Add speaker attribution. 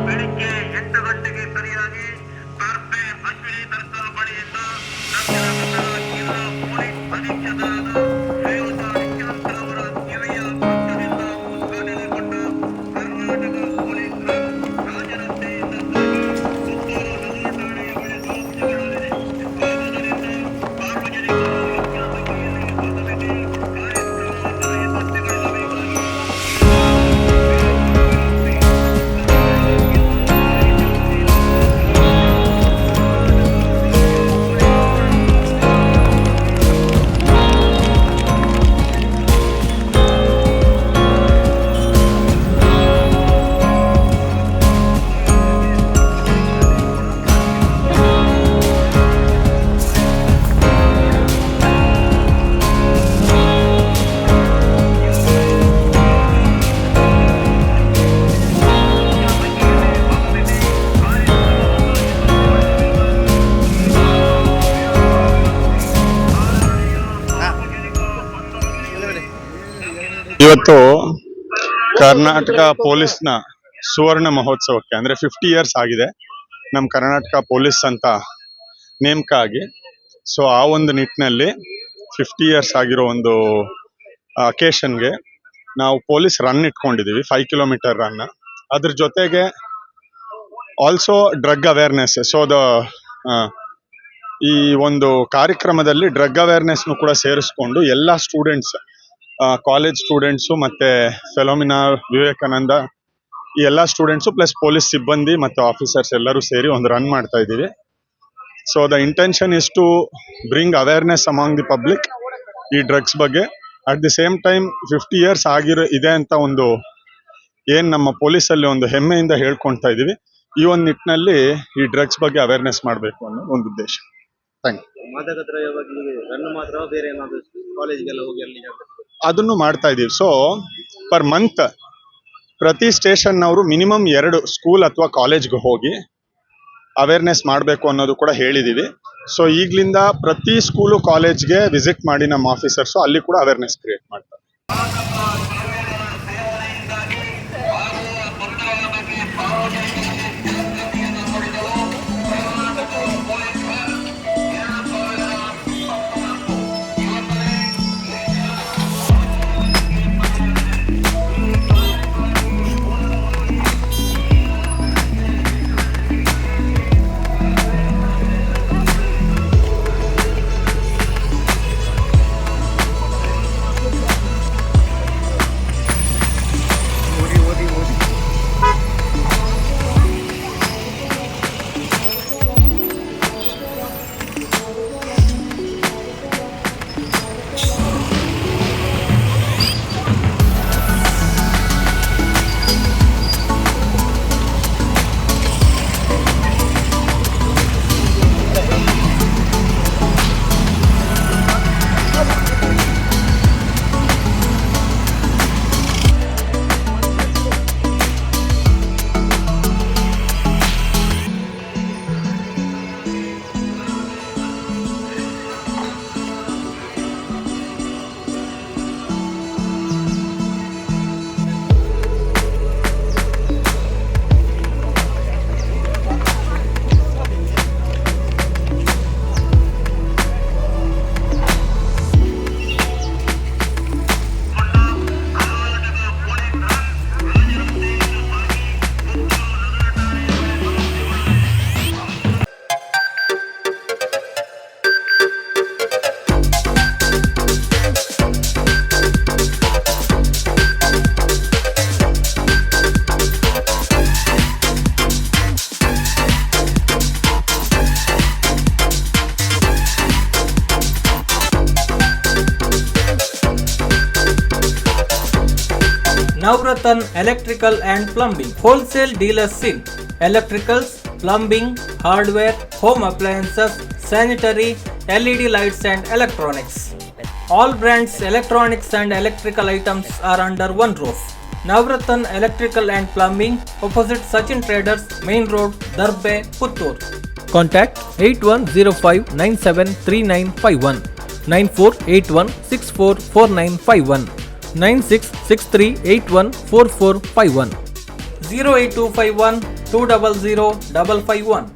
Speaker 1: ಬೆಳಿಗ್ಗೆ 8 ಗಂಟೆಗೆ ಸರಿಯಾಗಿ ಕಾರ್ಪೆ ಅಶ್ವಿನಿ ದರ್ಶನ ಬಳಿಯಿಂದ ದಕ್ಷಿಣ ಕನ್ನಡ ಜಿಲ್ಲಾ ಪೊಲೀಸ್ ಅಧೀಕ್ಷಕರಾದ ಶ್ರೀಯುತ ನಿತ್ಯಾನಂದರವರ ಕಿರಿಯ ಪಕ್ಷದಿಂದ ಉದ್ಘಾಟನೆಗೊಂಡ ಕರ್ನಾಟಕ ಪೊಲೀಸ್ ರಾಜರಸ್ತೆಯಿಂದ ಸುತ್ತೂರು ನಗರ ಠಾಣೆಯ ಬಳಿ ಸ್ಥಾಪಿಸಿಕೊಳ್ಳಲಿದೆ. ಆದ್ದರಿಂದ ಸಾರ್ವಜನಿಕರು ಹೆಚ್ಚಿನ ಸಂಖ್ಯೆಯಲ್ಲಿ ಆಗಮಿಸಿ ಕಾರ್ಯಕ್ರಮವನ್ನು ಯಶಸ್ವಿಗೊಳಿಸಬೇಕಾಗಿ
Speaker 2: ಇವತ್ತು ಕರ್ನಾಟಕ ಪೊಲೀಸ್ನ ಸುವರ್ಣ ಮಹೋತ್ಸವಕ್ಕೆ ಅಂದರೆ 50 ಇಯರ್ಸ್ ಆಗಿದೆ ನಮ್ಮ ಕರ್ನಾಟಕ ಪೊಲೀಸ್ ಅಂತ ನೇಮಕ ಆಗಿ. ಸೊ ಆ ಒಂದು ನಿಟ್ಟಿನಲ್ಲಿ 50 ಇಯರ್ಸ್ ಆಗಿರೋ ಒಂದು ಅಕೇಶನ್ಗೆ ನಾವು ಪೊಲೀಸ್ ರನ್ ಇಟ್ಕೊಂಡಿದ್ದೀವಿ, 5 ಕಿಲೋಮೀಟರ್ ರನ್. ಅದ್ರ ಜೊತೆಗೆ ಆಲ್ಸೋ ಡ್ರಗ್ ಅವೇರ್ನೆಸ್. ಸೊ ಈ ಒಂದು ಕಾರ್ಯಕ್ರಮದಲ್ಲಿ ಡ್ರಗ್ ಅವೇರ್ನೆಸ್ನು ಕೂಡ ಸೇರಿಸ್ಕೊಂಡು ಎಲ್ಲ ಸ್ಟೂಡೆಂಟ್ಸ್, ಕಾಲೇಜ್ ಸ್ಟೂಡೆಂಟ್ಸು ಮತ್ತು ಫೆಲೋಮಿನಾ, ವಿವೇಕಾನಂದ, ಈ ಎಲ್ಲ ಸ್ಟೂಡೆಂಟ್ಸು ಪ್ಲಸ್ ಪೊಲೀಸ್ ಸಿಬ್ಬಂದಿ ಮತ್ತು ಆಫೀಸರ್ಸ್ ಎಲ್ಲರೂ ಸೇರಿ ಒಂದು ರನ್ ಮಾಡ್ತಾ ಇದ್ದೀವಿ. So the intention is to bring awareness among the public ಈ ಡ್ರಗ್ಸ್ ಬಗ್ಗೆ. At the same time 50 years ಇದೆ ಅಂತ ಒಂದು ಏನು ನಮ್ಮ ಪೊಲೀಸಲ್ಲಿ ಒಂದು ಹೆಮ್ಮೆಯಿಂದ ಹೇಳ್ಕೊಳ್ತಾ ಇದ್ದೀವಿ. ಈ ಒಂದು ನಿಟ್ಟಿನಲ್ಲಿ ಈ ಡ್ರಗ್ಸ್ ಬಗ್ಗೆ ಅವೇರ್ನೆಸ್ ಮಾಡಬೇಕು ಅನ್ನೋ ಒಂದು ಉದ್ದೇಶ. Thank you.
Speaker 3: ಮಾದಕ ದ್ರವ್ಯವಾಗಿ ರನ್ ಮಾತ್ರ ಬೇರೆ ಏನಾದ್ರು ಕಾಲೇಜ್ಗೆಲ್ಲ ಹೋಗಿ ಅಲ್ಲಿ
Speaker 2: ಅದನ್ನು ಮಾಡ್ತಾ ಇದೀವಿ. ಸೊ ಪರ್ ಮಂತ್ ಪ್ರತಿ ಸ್ಟೇಷನ್ನವರು ಮಿನಿಮಮ್ 2 ಸ್ಕೂಲ್ ಅಥವಾ ಕಾಲೇಜ್ಗೆ ಹೋಗಿ ಅವೇರ್ನೆಸ್ ಮಾಡಬೇಕು ಅನ್ನೋದು ಕೂಡ ಹೇಳಿದೀವಿ. ಸೊ ಈಗಲಿಂದ ಪ್ರತಿ ಸ್ಕೂಲು ಕಾಲೇಜ್ಗೆ ವಿಸಿಟ್ ಮಾಡಿ ನಮ್ಮ ಆಫೀಸರ್ಸು ಅಲ್ಲಿ ಕೂಡ ಅವೇರ್ನೆಸ್ ಕ್ರಿಯೇಟ್ ಮಾಡ್ತಾರೆ.
Speaker 4: Navratan Electrical and Plumbing Wholesale Dealers in Electricals, Plumbing, Hardware, Home Appliances, Sanitary, LED Lights and Electronics. All brands electronics and electrical items are under one roof. Navratan Electrical and Plumbing, opposite Sachin Traders, Main Road, Darbe, Puttur. Contact 8105 973951 9481644951 9663814451 08251 200 551.